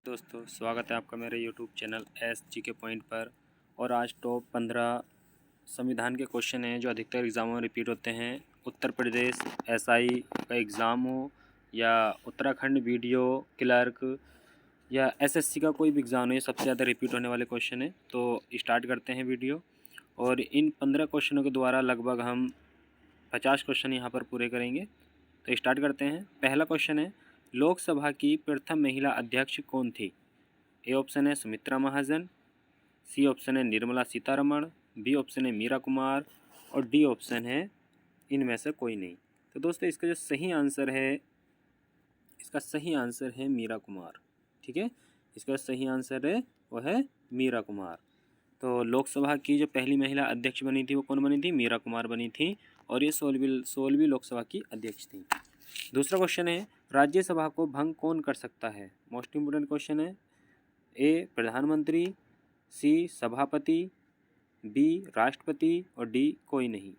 दोस्तों, स्वागत है आपका मेरे YouTube चैनल SGK पॉइंट पर। और आज टॉप 15 संविधान के क्वेश्चन हैं जो अधिकतर एग्ज़ामों में रिपीट होते हैं। उत्तर प्रदेश SI का एग्ज़ाम हो या उत्तराखंड वीडियो क्लर्क या SSC का कोई भी एग्ज़ाम हो, ये सबसे ज़्यादा रिपीट होने वाले क्वेश्चन हैं। तो स्टार्ट करते हैं वीडियो। और इन 15 क्वेश्चनों के द्वारा लगभग हम 50 क्वेश्चन यहाँ पर पूरे करेंगे। तो स्टार्ट करते हैं। पहला क्वेश्चन है, लोकसभा की प्रथम महिला अध्यक्ष कौन थी? ए ऑप्शन है सुमित्रा महाजन, सी ऑप्शन है निर्मला सीतारमण, बी ऑप्शन है मीरा कुमार और डी ऑप्शन है इनमें से कोई नहीं। तो दोस्तों, इसका जो सही आंसर है, इसका सही आंसर है मीरा कुमार। ठीक है, इसका सही आंसर है वो है मीरा कुमार। तो लोकसभा की जो पहली महिला अध्यक्ष बनी थी वो कौन बनी थी? मीरा कुमार बनी थी और ये 16वीं लोकसभा की अध्यक्ष थी। दूसरा क्वेश्चन है, राज्यसभा को भंग कौन कर सकता है? मोस्ट इम्पोर्टेंट क्वेश्चन है। ए प्रधानमंत्री, सी सभापति, बी राष्ट्रपति और डी कोई नहीं।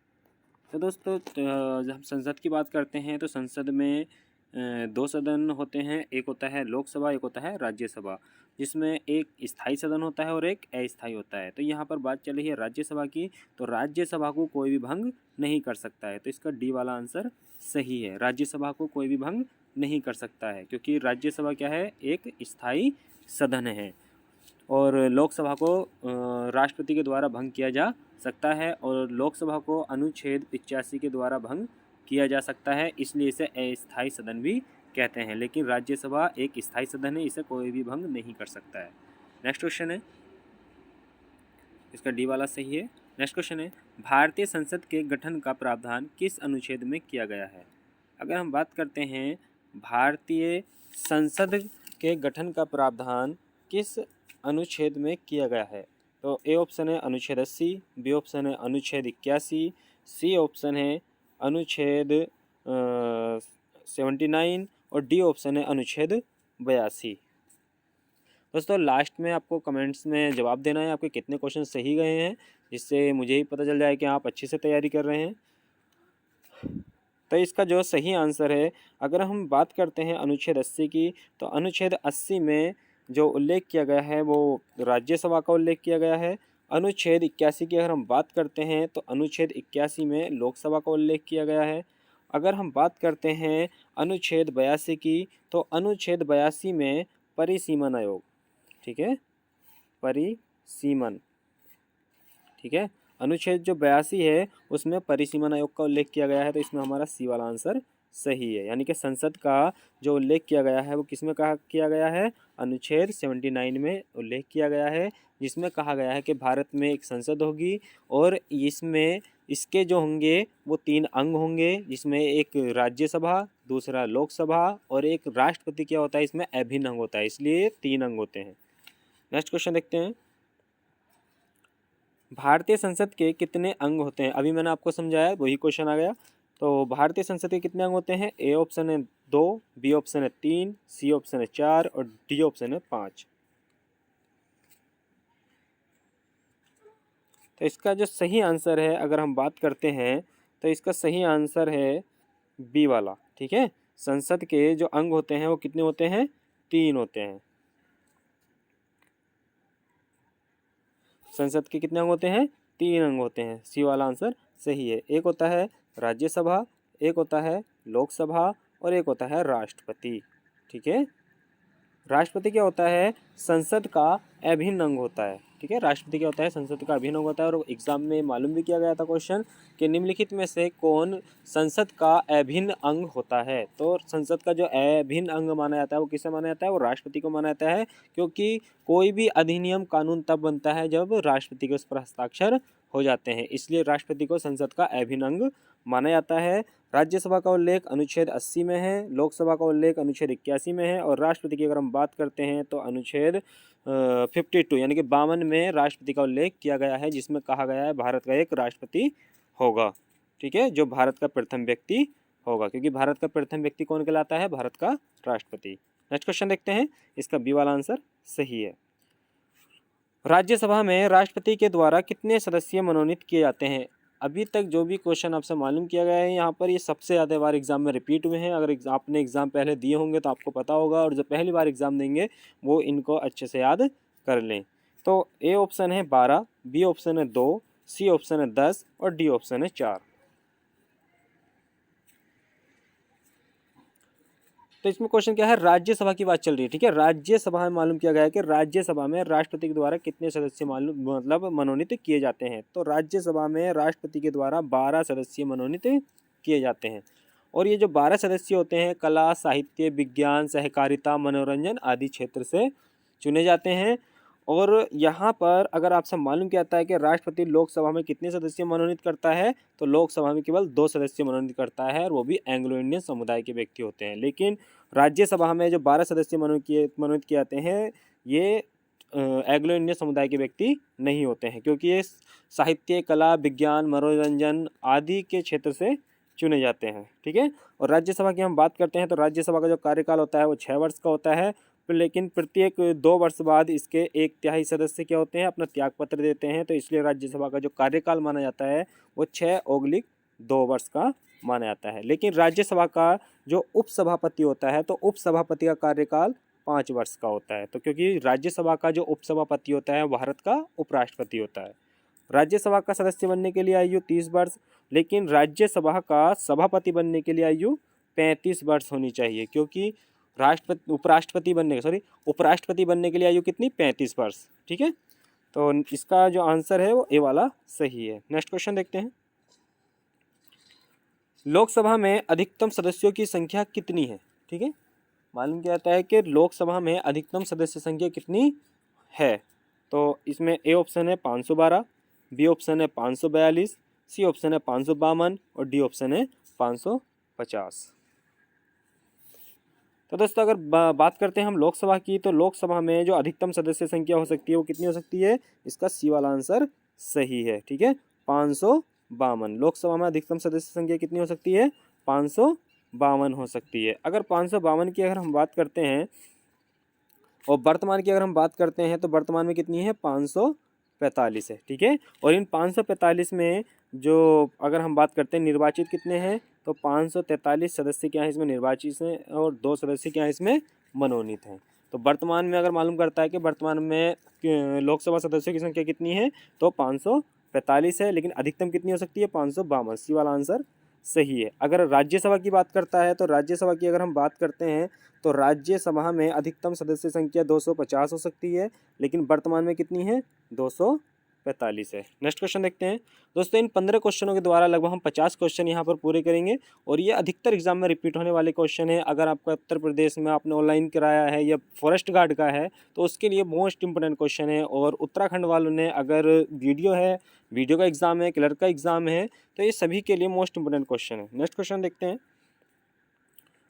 तो दोस्तों, जब हम संसद की बात करते हैं तो संसद में दो सदन होते हैं। एक होता है लोकसभा, एक होता है राज्यसभा, जिसमें एक स्थायी सदन होता है और एक अस्थायी होता है। तो यहाँ पर बात चल रही है राज्यसभा की, तो राज्यसभा को कोई भी भंग नहीं कर सकता है। तो इसका डी वाला आंसर सही है। राज्यसभा को कोई भी भंग नहीं कर सकता है, क्योंकि राज्यसभा क्या है? एक स्थायी सदन है। और लोकसभा को राष्ट्रपति के द्वारा भंग किया जा सकता है, और लोकसभा को अनुच्छेद 85 के द्वारा भंग किया जा सकता है, इसलिए इसे अस्थायी सदन भी कहते हैं। लेकिन राज्यसभा एक स्थायी सदन है, इसे कोई भी भंग नहीं कर सकता है। नेक्स्ट क्वेश्चन है, इसका डी वाला सही है। नेक्स्ट क्वेश्चन है, भारतीय संसद के गठन का प्रावधान किस अनुच्छेद में किया गया है? अगर हम बात करते हैं भारतीय संसद के गठन का प्रावधान किस अनुच्छेद में किया गया है, तो ए ऑप्शन है अनुच्छेद 80, बी ऑप्शन है अनुच्छेद 81, सी ऑप्शन है अनुच्छेद 79 और डी ऑप्शन है अनुच्छेद 82। दोस्तों, लास्ट में आपको कमेंट्स में जवाब देना है आपके कितने क्वेश्चन सही गए हैं, जिससे मुझे ही पता चल जाए कि आप अच्छे से तैयारी कर रहे हैं। तो इसका जो सही आंसर है, अगर हम बात करते हैं अनुच्छेद 80 की, तो अनुच्छेद 80 में जो उल्लेख किया गया है वो राज्यसभा का उल्लेख किया गया है। अनुच्छेद 81 की अगर हम बात करते हैं तो अनुच्छेद 81 में लोकसभा का उल्लेख किया गया है। अगर हम बात करते हैं अनुच्छेद 82 की, तो अनुच्छेद 82 में परिसीमन आयोग, ठीक है, परिसीमन, ठीक है, अनुच्छेद जो 82 है उसमें परिसीमन आयोग का उल्लेख किया गया है। तो इसमें हमारा सी वाला आंसर सही है। यानी कि संसद का जो उल्लेख किया गया है वो किसमें कहा किया गया है? अनुच्छेद 79 में उल्लेख किया गया है, जिसमें कहा गया है कि भारत में एक संसद होगी और इसमें इसके जो होंगे वो 3 अंग होंगे, जिसमें एक राज्यसभा, दूसरा लोकसभा और एक राष्ट्रपति क्या होता है, इसमें अभिन्न अंग होता है, इसलिए 3 अंग होते हैं। नेक्स्ट क्वेश्चन देखते हैं, भारतीय संसद के कितने अंग होते हैं? अभी मैंने आपको समझाया, वही क्वेश्चन आ गया। तो भारतीय संसद के कितने अंग होते हैं? ए ऑप्शन है 2, बी ऑप्शन है 3, सी ऑप्शन है 4 और डी ऑप्शन है 5। तो इसका जो सही आंसर है, अगर हम बात करते हैं तो इसका सही आंसर है बी वाला। ठीक है, संसद के जो अंग होते हैं वो कितने होते हैं? 3 होते हैं। संसद के कितने अंग होते हैं? 3 अंग होते हैं। सी वाला आंसर सही है। एक होता है राज्यसभा, एक होता है लोकसभा और एक होता है राष्ट्रपति। ठीक है, राष्ट्रपति क्या होता है? संसद का अभिन्न अंग होता है। ठीक है, राष्ट्रपति क्या होता है? संसद का अभिन्न अंग होता है। और एग्जाम में मालूम भी किया गया था क्वेश्चन कि निम्नलिखित में से कौन संसद का अभिन्न अंग होता है? तो संसद का जो अभिन्न अंग माना जाता है वो किसे माना जाता है? वो राष्ट्रपति को माना जाता है, क्योंकि कोई भी अधिनियम कानून तब बनता है जब राष्ट्रपति के उस पर हस्ताक्षर हो जाते हैं, इसलिए राष्ट्रपति को संसद का अभिन्न अंग माना जाता है। राज्यसभा का उल्लेख अनुच्छेद 80 में है, लोकसभा का उल्लेख अनुच्छेद 81 में है और राष्ट्रपति की अगर हम बात करते हैं तो अनुच्छेद 52 यानी कि 52 में राष्ट्रपति का उल्लेख किया गया है, जिसमें कहा गया है भारत का एक राष्ट्रपति होगा। ठीक है, जो भारत का प्रथम व्यक्ति होगा, क्योंकि भारत का प्रथम व्यक्ति कौन कहलाता है? भारत का राष्ट्रपति। नेक्स्ट क्वेश्चन देखते हैं, इसका बी वाला आंसर सही है। राज्यसभा में राष्ट्रपति के द्वारा कितने सदस्य मनोनीत किए जाते हैं? अभी तक जो भी क्वेश्चन आपसे मालूम किया गया है यहाँ पर, ये सबसे ज़्यादा बार एग्ज़ाम में रिपीट हुए हैं। अगर आपने एग्ज़ाम पहले दिए होंगे तो आपको पता होगा, और जो पहली बार एग्ज़ाम देंगे वो इनको अच्छे से याद कर लें। तो ए ऑप्शन है 12, बी ऑप्शन है 2, सी ऑप्शन है 10 और डी ऑप्शन है 4। तो इसमें क्वेश्चन क्या है, राज्यसभा की बात चल रही है, ठीक है। राज्यसभा में मालूम किया गया है कि राज्यसभा में राष्ट्रपति के द्वारा कितने सदस्य मनोनीत किए जाते हैं। तो राज्यसभा में राष्ट्रपति के द्वारा 12 सदस्य मनोनीत किए जाते हैं। और ये जो 12 सदस्य होते हैं कला, साहित्य, विज्ञान, सहकारिता, मनोरंजन आदि क्षेत्र से चुने जाते हैं। और यहाँ पर अगर आपसे मालूम किया जाता है कि राष्ट्रपति लोकसभा में कितने सदस्य मनोनीत करता है, तो लोकसभा में केवल 2 सदस्य मनोनीत करता है, और वो भी एंग्लो इंडियन समुदाय के व्यक्ति होते हैं। लेकिन राज्यसभा में जो 12 सदस्य मनोनीत किए जाते हैं, ये एंग्लो इंडियन समुदाय के व्यक्ति नहीं होते हैं, क्योंकि ये साहित्य, कला, विज्ञान, मनोरंजन आदि के क्षेत्र से चुने जाते हैं, ठीक है। और राज्यसभा की हम बात करते हैं तो राज्यसभा का जो कार्यकाल होता है वो 6 वर्ष का होता है, लेकिन प्रत्येक 2 वर्ष बाद इसके 1/3 सदस्य क्या होते हैं, अपना त्यागपत्र देते हैं। तो इसलिए राज्यसभा का जो कार्यकाल माना जाता है वो 6/2 वर्ष का माना जाता है। लेकिन राज्यसभा का जो उपसभापति होता है, तो उपसभापति का कार्यकाल 5 वर्ष का होता है। तो क्योंकि राज्यसभा का जो उपसभापति होता है भारत का उपराष्ट्रपति होता है। राज्यसभा का सदस्य बनने के लिए आयु 30 वर्ष, लेकिन राज्यसभा का सभापति बनने के लिए आयु 35 वर्ष होनी चाहिए, क्योंकि उपराष्ट्रपति बनने के लिए आयु कितनी, 35 वर्ष, ठीक है। तो इसका जो आंसर है वो ए वाला सही है। नेक्स्ट क्वेश्चन देखते हैं। लोकसभा में अधिकतम सदस्यों की संख्या कितनी है, ठीक है। मालूम किया जाता है कि लोकसभा में अधिकतम सदस्य संख्या कितनी है। तो इसमें ए ऑप्शन है 512, बी ऑप्शन है 542, सी ऑप्शन है 552 और डी ऑप्शन है 550। तो दोस्तों अगर बात करते हैं हम लोकसभा की, तो लोकसभा में जो अधिकतम सदस्य संख्या हो सकती है वो कितनी हो सकती है, इसका सी वाला आंसर सही है, ठीक है। 552 लोकसभा में अधिकतम सदस्य संख्या कितनी हो सकती है, 552 हो सकती है। अगर 552 की अगर हम बात करते हैं और वर्तमान की अगर हम बात करते हैं, तो वर्तमान में कितनी है, 545 है, ठीक है। और इन 545 में जो अगर हम बात करते हैं निर्वाचित कितने हैं, तो 543 सदस्य क्या है इसमें निर्वाचित हैं और 2 सदस्य क्या है इसमें मनोनीत हैं। तो वर्तमान में अगर मालूम करता है कि वर्तमान में लोकसभा सदस्यों की संख्या कितनी है, तो 545 है, लेकिन अधिकतम कितनी हो सकती है, 552। सी वाला आंसर सही है। अगर राज्यसभा की बात करता है, तो राज्यसभा की अगर हम बात करते हैं तो राज्यसभा में अधिकतम सदस्य संख्या 250 हो सकती है, लेकिन वर्तमान में कितनी है, 245 है। नेक्स्ट क्वेश्चन देखते हैं। दोस्तों इन 15 क्वेश्चनों के द्वारा लगभग हम 50 क्वेश्चन यहाँ पर पूरे करेंगे, और ये अधिकतर एग्जाम में रिपीट होने वाले क्वेश्चन है। अगर आपका उत्तर प्रदेश में आपने ऑनलाइन कराया है या फॉरेस्ट गार्ड का है, तो उसके लिए मोस्ट इंपोर्टेंट क्वेश्चन है। और उत्तराखंड वालों ने अगर वीडियो का एग्जाम है, क्लर्क का एग्जाम है, तो ये सभी के लिए मोस्ट इंपोर्टेंट क्वेश्चन है। नेक्स्ट क्वेश्चन देखते हैं।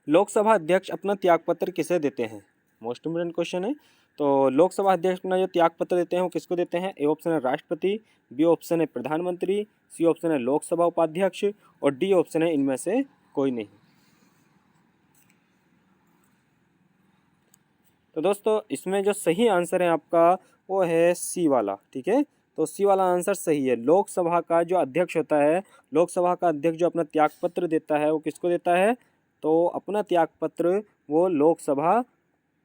लोकसभा अध्यक्ष अपना त्यागपत्र किसे देते हैं, मोस्ट इंपोर्टेंट क्वेश्चन है। तो लोकसभा अध्यक्ष अपना जो त्यागपत्र देते हैं वो किसको देते हैं, ए ऑप्शन है राष्ट्रपति, बी ऑप्शन है प्रधानमंत्री, सी ऑप्शन है लोकसभा उपाध्यक्ष और डी ऑप्शन है इनमें से कोई नहीं। तो दोस्तों इसमें जो सही आंसर है आपका वो है सी वाला, ठीक है। तो सी वाला आंसर सही है। लोकसभा का जो अध्यक्ष होता है, लोकसभा का अध्यक्ष जो अपना त्यागपत्र देता है वो किसको देता है, तो अपना त्यागपत्र वो लोकसभा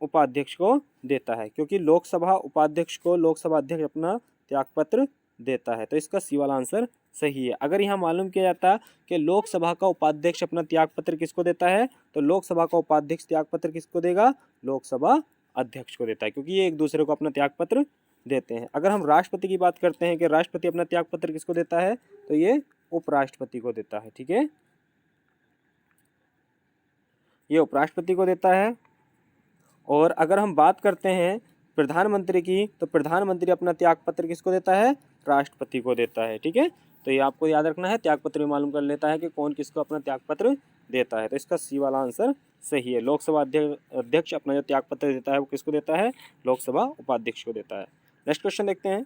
उपाध्यक्ष को देता है, क्योंकि लोकसभा उपाध्यक्ष को लोकसभा अध्यक्ष अपना त्यागपत्र देता है। तो इसका सी वाला आंसर सही है। अगर यहाँ मालूम किया जाता कि लोकसभा का उपाध्यक्ष अपना त्यागपत्र किसको देता है, तो लोकसभा का उपाध्यक्ष त्यागपत्र किसको देगा, लोकसभा अध्यक्ष को देता है, क्योंकि ये एक दूसरे को अपना त्यागपत्र देते हैं। अगर हम राष्ट्रपति की बात करते हैं कि राष्ट्रपति अपना त्यागपत्र किसको देता है, तो ये उपराष्ट्रपति को देता है, ठीक है, ये उपराष्ट्रपति को देता है। और अगर हम बात करते हैं प्रधानमंत्री की, तो प्रधानमंत्री अपना त्यागपत्र किसको देता है, राष्ट्रपति को देता है, ठीक है। तो ये आपको याद रखना है, त्यागपत्र में मालूम कर लेता है कि कौन किसको अपना त्यागपत्र देता है। तो इसका सी वाला आंसर सही है। लोकसभा अध्यक्ष अपना जो त्यागपत्र देता है वो किसको देता है, लोकसभा उपाध्यक्ष को देता है। नेक्स्ट क्वेश्चन देखते हैं।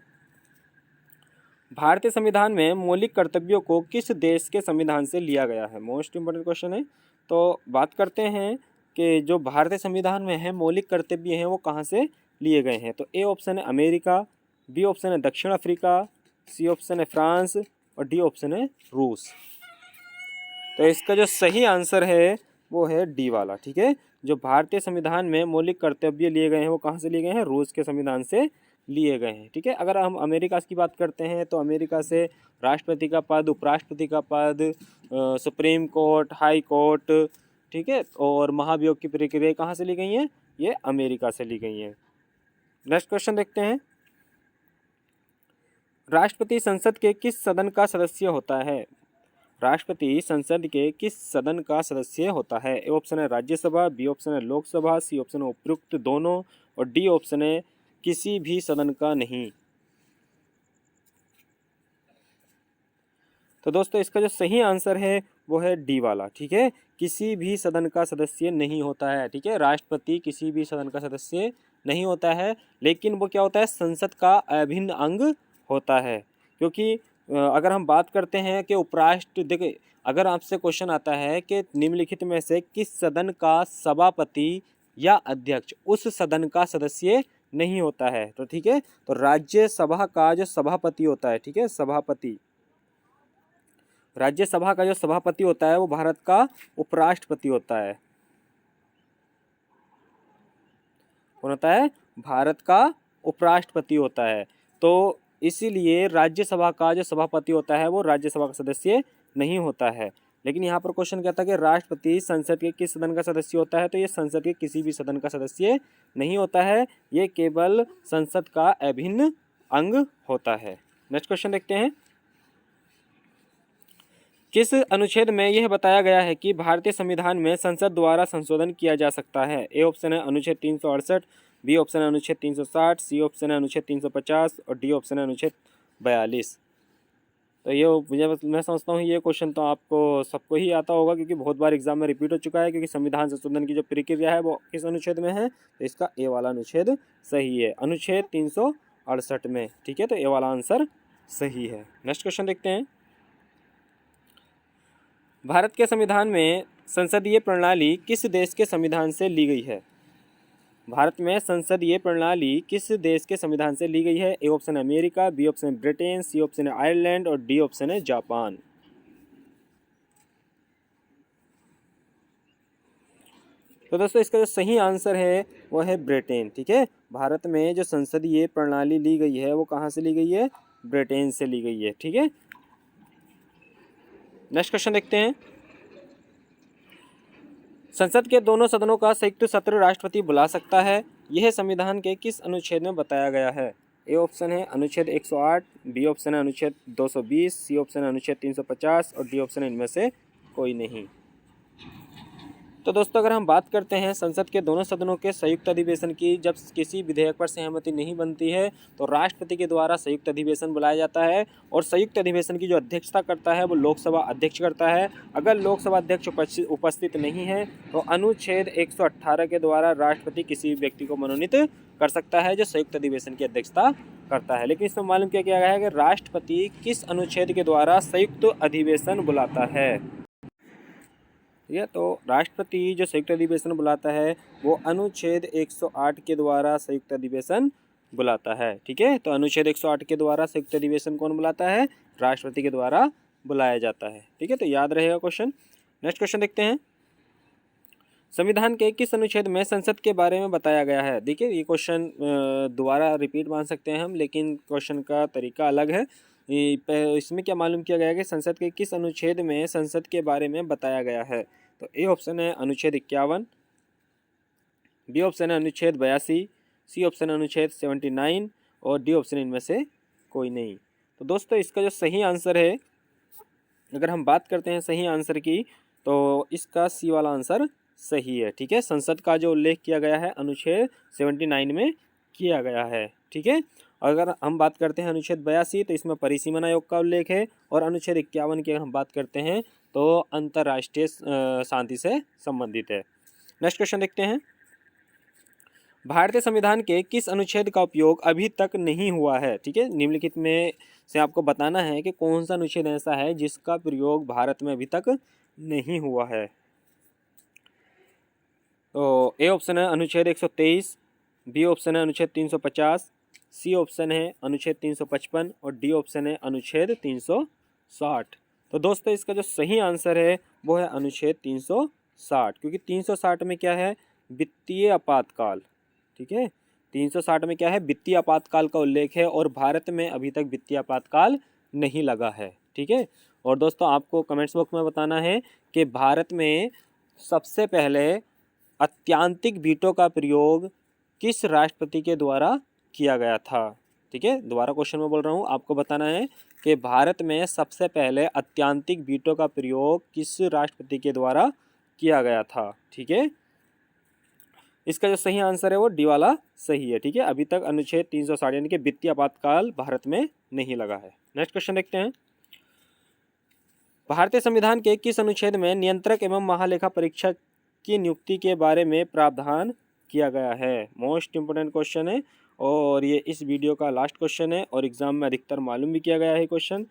भारतीय संविधान में मौलिक कर्तव्यों को किस देश के संविधान से लिया गया है, मोस्ट इंपोर्टेंट क्वेश्चन है। तो बात करते हैं कि जो भारतीय संविधान में है मौलिक कर्तव्य हैं वो कहाँ से लिए गए हैं। तो ए ऑप्शन है अमेरिका, बी ऑप्शन है दक्षिण अफ्रीका, सी ऑप्शन है फ्रांस और डी ऑप्शन है रूस। तो इसका जो सही आंसर है वो है डी वाला। ठीक है, जो भारतीय संविधान में मौलिक कर्तव्य लिए गए हैं वो कहाँ से लिए गए हैं? रूस के संविधान से लिए गए हैं। ठीक है, अगर हम अमेरिका की बात करते हैं तो अमेरिका से राष्ट्रपति का पद, उपराष्ट्रपति का पद, सुप्रीम कोर्ट, हाई कोर्ट, ठीक है, और महाभियोग की प्रक्रिया कहाँ से ली गई हैं? ये अमेरिका से ली गई हैं। नेक्स्ट क्वेश्चन देखते हैं, राष्ट्रपति संसद के किस सदन का सदस्य होता है? राष्ट्रपति संसद के किस सदन का सदस्य होता है? ए ऑप्शन है राज्यसभा, बी ऑप्शन है लोकसभा, सी ऑप्शन है उपयुक्त दोनों, और डी ऑप्शन है किसी भी सदन का नहीं। तो दोस्तों इसका जो सही आंसर है वो है डी वाला। ठीक है, किसी भी सदन का सदस्य नहीं होता है। ठीक है, राष्ट्रपति किसी भी सदन का सदस्य नहीं होता है, लेकिन वो क्या होता है? संसद का अभिन्न अंग होता है। क्योंकि अगर हम बात करते हैं कि उपराष्ट्र, देखिए अगर आपसे क्वेश्चन आता है कि निम्नलिखित में से किस सदन का सभापति या अध्यक्ष उस सदन का सदस्य नहीं होता है, तो ठीक है, तो राज्यसभा का जो सभापति होता है, ठीक है, सभापति, राज्यसभा का जो सभापति होता है वो भारत का उपराष्ट्रपति होता है। कौन होता है? भारत का उपराष्ट्रपति होता है। तो इसीलिए राज्यसभा का जो सभापति होता है वो राज्यसभा का सदस्य नहीं होता है। लेकिन यहाँ पर क्वेश्चन कहता है कि राष्ट्रपति संसद के किस सदन का सदस्य होता है? तो ये संसद के किसी भी सदन का सदस्य नहीं होता है, ये केवल संसद का अभिन्न अंग होता है। नेक्स्ट क्वेश्चन देखते हैं, किस अनुच्छेद में यह बताया गया है कि भारतीय संविधान में संसद द्वारा संशोधन किया जा सकता है? ए ऑप्शन है अनुच्छेद 368, बी ऑप्शन है अनुच्छेद 360, सी ऑप्शन है अनुच्छेद 350 और डी ऑप्शन है अनुच्छेद 42। तो ये मैं समझता हूँ ये क्वेश्चन तो आपको सबको ही आता होगा, क्योंकि बहुत बार एग्जाम में रिपीट हो चुका है। क्योंकि संविधान संशोधन की जो प्रक्रिया है वो किस अनुच्छेद में है? तो इसका ए वाला अनुच्छेद सही है, अनुच्छेद 368 में। ठीक है, तो ए वाला आंसर सही है। नेक्स्ट क्वेश्चन देखते हैं, भारत के संविधान में संसदीय प्रणाली किस देश के संविधान से ली गई है? भारत में संसदीय प्रणाली किस देश के संविधान से ली गई है? ए ऑप्शन है अमेरिका, बी ऑप्शन है ब्रिटेन, सी ऑप्शन है आयरलैंड और डी ऑप्शन है जापान। तो दोस्तों इसका जो सही आंसर है वो है ब्रिटेन। ठीक है, भारत में जो संसदीय प्रणाली ली गई है वो कहाँ से ली गई है? ब्रिटेन से ली गई है। ठीक है, नेक्स्ट क्वेश्चन देखते हैं, संसद के दोनों सदनों का संयुक्त सत्र राष्ट्रपति बुला सकता है, यह संविधान के किस अनुच्छेद में बताया गया है? ए ऑप्शन है अनुच्छेद 108, बी ऑप्शन है अनुच्छेद 220, सी ऑप्शन है अनुच्छेद 350 और डी ऑप्शन है इनमें से कोई नहीं। तो दोस्तों अगर हम बात करते हैं संसद के दोनों सदनों के संयुक्त अधिवेशन की, जब किसी विधेयक पर सहमति नहीं बनती है तो राष्ट्रपति के द्वारा संयुक्त अधिवेशन बुलाया जाता है, और संयुक्त अधिवेशन की जो अध्यक्षता करता है वो लोकसभा अध्यक्ष करता है। अगर लोकसभा अध्यक्ष उपस्थित नहीं है तो अनुच्छेद 118 के द्वारा राष्ट्रपति किसी व्यक्ति को मनोनीत कर सकता है जो संयुक्त अधिवेशन की अध्यक्षता करता है। लेकिन इसमें मालूम किया गया है कि राष्ट्रपति किस अनुच्छेद के द्वारा संयुक्त अधिवेशन बुलाता है। ठीक है, तो राष्ट्रपति जो संयुक्त अधिवेशन बुलाता है वो अनुच्छेद 108 के द्वारा संयुक्त अधिवेशन बुलाता है। ठीक है, तो अनुच्छेद 108 के द्वारा संयुक्त अधिवेशन कौन बुलाता है? राष्ट्रपति के द्वारा बुलाया जाता है। ठीक है, तो याद रहेगा क्वेश्चन। नेक्स्ट क्वेश्चन देखते हैं, संविधान के किस अनुच्छेद में संसद के बारे में बताया गया है? देखिए ये क्वेश्चन दोबारा रिपीट मान सकते हैं हम, लेकिन क्वेश्चन का तरीका अलग है। इसमें क्या मालूम किया गया है कि संसद के किस अनुच्छेद में संसद के बारे में बताया गया है? तो ए ऑप्शन है अनुच्छेद 51, बी ऑप्शन है अनुच्छेद 82, सी ऑप्शन है अनुच्छेद 79 और डी ऑप्शन इनमें से कोई नहीं। तो दोस्तों इसका जो सही आंसर है, अगर हम बात करते हैं सही आंसर की, तो इसका सी वाला आंसर सही है। ठीक है, संसद का जो उल्लेख किया गया है अनुच्छेद 79 में किया गया है। ठीक है, अगर हम बात करते हैं अनुच्छेद 82 तो इसमें परिसीमन आयोग का उल्लेख है, और अनुच्छेद 51 की अगर हम बात करते हैं तो अंतर्राष्ट्रीय शांति से संबंधित है। नेक्स्ट क्वेश्चन देखते हैं, भारतीय संविधान के किस अनुच्छेद का उपयोग अभी तक नहीं हुआ है? ठीक है, निम्नलिखित में से आपको बताना है कि कौन सा अनुच्छेद ऐसा है जिसका प्रयोग भारत में अभी तक नहीं हुआ है। तो ए ऑप्शन है अनुच्छेद 123, बी ऑप्शन है अनुच्छेद 350, सी ऑप्शन है अनुच्छेद 355 और डी ऑप्शन है अनुच्छेद 360। 360। तो दोस्तों इसका जो सही आंसर है वो है अनुच्छेद 360, क्योंकि 360 में क्या है, वित्तीय आपातकाल। ठीक है, 360 में क्या है, वित्तीय आपातकाल का उल्लेख है और भारत में अभी तक वित्तीय आपातकाल नहीं लगा है। ठीक है, और दोस्तों आपको कमेंट्स बॉक्स में बताना है कि भारत में सबसे पहले अत्यांतिक वीटो का प्रयोग किस राष्ट्रपति के द्वारा किया गया था। ठीक है, दोबारा क्वेश्चन में बोल रहा हूँ, आपको बताना है कि भारत में सबसे पहले अत्यांतिक वीटो का प्रयोग किस राष्ट्रपति के द्वारा किया गया था। ठीक है, इसका जो सही आंसर है वो डी वाला सही है। ठीक है, अभी तक अनुच्छेद 360 यानी कि वित्तीय आपातकाल भारत में नहीं लगा है। नेक्स्ट क्वेश्चन देखते हैं, भारतीय संविधान के किस अनुच्छेद में नियंत्रक एवं महालेखा परीक्षक की नियुक्ति के बारे में प्रावधान किया गया है। मोस्ट इंपोर्टेंट क्वेश्चन है और ये इस वीडियो का लास्ट क्वेश्चन है और एग्जाम में अधिकतर मालूम भी किया गया है क्वेश्चन।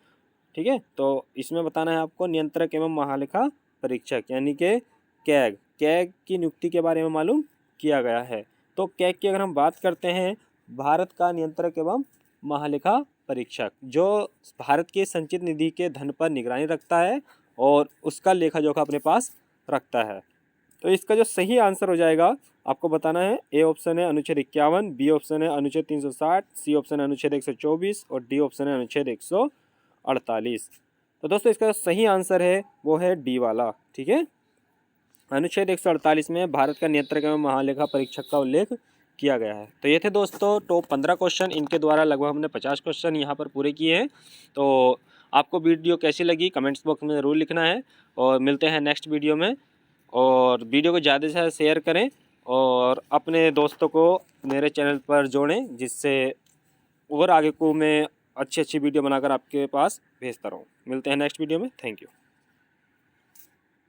ठीक है, तो इसमें बताना है आपको नियंत्रक एवं महालेखा परीक्षक यानी कि कैग की नियुक्ति के बारे में मालूम किया गया है। तो कैग की अगर हम बात करते हैं, भारत का नियंत्रक एवं महालेखा परीक्षक जो भारत के संचित निधि के धन पर निगरानी रखता है और उसका लेखा जोखा अपने पास रखता है। तो इसका जो सही आंसर हो जाएगा आपको बताना है, ए ऑप्शन है अनुच्छेद 51, बी ऑप्शन है अनुच्छेद 360, सी ऑप्शन है अनुच्छेद 124 और डी ऑप्शन है अनुच्छेद 148। तो दोस्तों इसका सही आंसर है वो है डी वाला। ठीक है, अनुच्छेद 148 में भारत का नियंत्रक एवं महालेखा परीक्षक का उल्लेख किया गया है। तो ये थे दोस्तों टॉप 15 क्वेश्चन, इनके द्वारा लगभग हमने 50 क्वेश्चन यहाँ पर पूरे किए हैं। तो आपको वीडियो कैसी लगी कमेंट्स बॉक्स में ज़रूर लिखना है और मिलते हैं नेक्स्ट वीडियो में। और वीडियो को ज़्यादा से ज़्यादा शेयर करें और अपने दोस्तों को मेरे चैनल पर जोड़ें, जिससे और आगे को मैं अच्छी वीडियो बनाकर आपके पास भेजता रहूँ। मिलते हैं नेक्स्ट वीडियो में। Thank you.